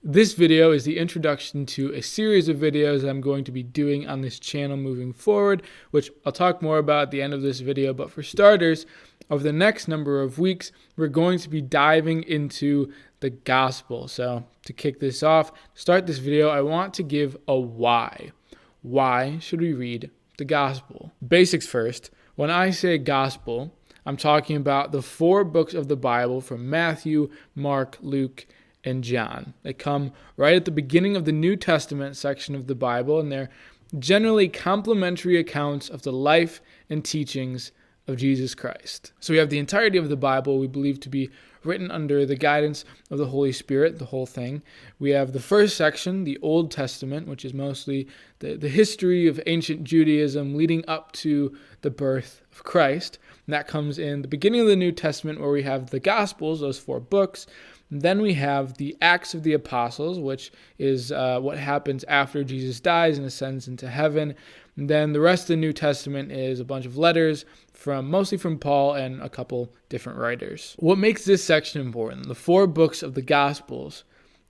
This video is the introduction to a series of videos that I'm going to be doing on this channel moving forward, which I'll talk more about at the end of this video. But for starters, over the next number of weeks, we're going to be diving into the gospel. So to kick this off, start this video, I want to give a why. Why should we read the gospel? Basics first. When I say gospel, I'm talking about the 4 books of the Bible from Matthew, Mark, Luke, and John. They come right at the beginning of the New Testament section of the Bible, and they're generally complementary accounts of the life and teachings of Jesus Christ. So we have the entirety of the Bible we believe to be written under the guidance of the Holy Spirit, the whole thing. We have the first section, the Old Testament, which is mostly the history of ancient Judaism leading up to the birth of Christ. And that comes in the beginning of the New Testament, where we have the Gospels, those 4 books. And then we have the Acts of the Apostles, which is what happens after Jesus dies and ascends into heaven. And then the rest of the New Testament is a bunch of letters mostly from Paul and a couple different writers. What makes this section important, the 4 books of the Gospels,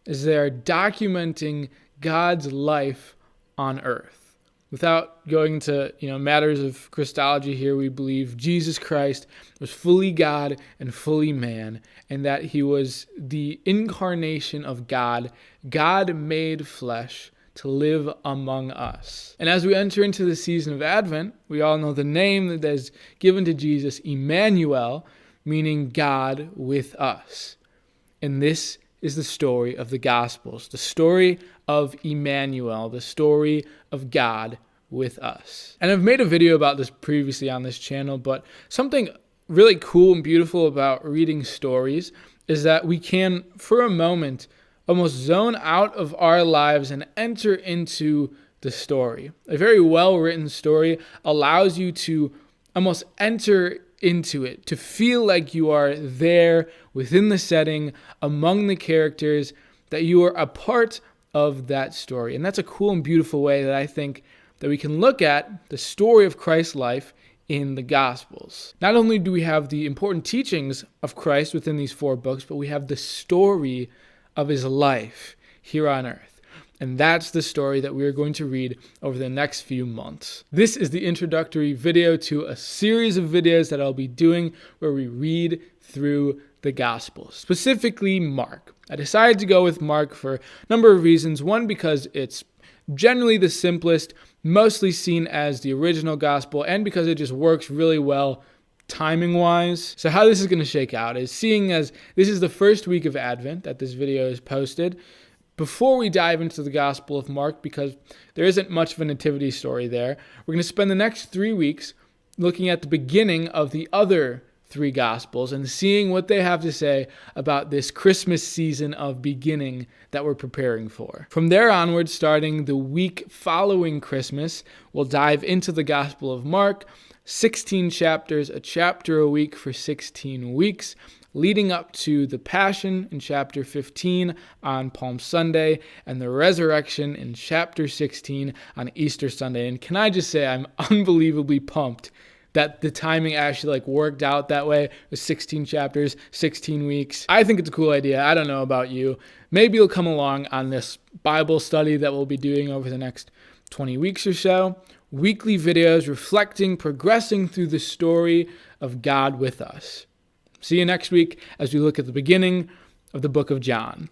is they are documenting God's life on earth. Without going into matters of Christology here, we believe Jesus Christ was fully God and fully man, and that he was the incarnation of God, God made flesh, to live among us. And as we enter into the season of Advent, we all know the name that is given to Jesus, Emmanuel, meaning God with us. And this is the story of the Gospels, the story of Emmanuel, the story of God with us. And I've made a video about this previously on this channel, but something really cool and beautiful about reading stories is that we can, for a moment, almost zone out of our lives and enter into the story. A very well-written story allows you to almost enter into it, to feel like you are there within the setting, among the characters, that you are a part of that story. And that's a cool and beautiful way that I think that we can look at the story of Christ's life in the Gospels. Not only do we have the important teachings of Christ within these 4 books, but we have the story of his life here on earth. And that's the story that we are going to read over the next few months. This is the introductory video to a series of videos that I'll be doing where we read through the Gospels, specifically Mark. I decided to go with Mark for a number of reasons. One, because it's generally the simplest, mostly seen as the original Gospel, and because it just works really well timing-wise. So how this is going to shake out is, seeing as this is the first week of Advent that this video is posted, before we dive into the Gospel of Mark, because there isn't much of a nativity story there, we're going to spend the next 3 weeks looking at the beginning of the other 3 Gospels and seeing what they have to say about this Christmas season of beginning that we're preparing for. From there onward, starting the week following Christmas, we'll dive into the Gospel of Mark, 16 chapters, a chapter a week for 16 weeks, leading up to the Passion in chapter 15 on Palm Sunday and the Resurrection in chapter 16 on Easter Sunday. And can I just say, I'm unbelievably pumped that the timing actually worked out that way, with 16 chapters, 16 weeks. I think it's a cool idea. I don't know about you. Maybe you'll come along on this Bible study that we'll be doing over the next 20 weeks or so. Weekly videos reflecting, progressing through the story of God with us. See you next week as we look at the beginning of the book of John.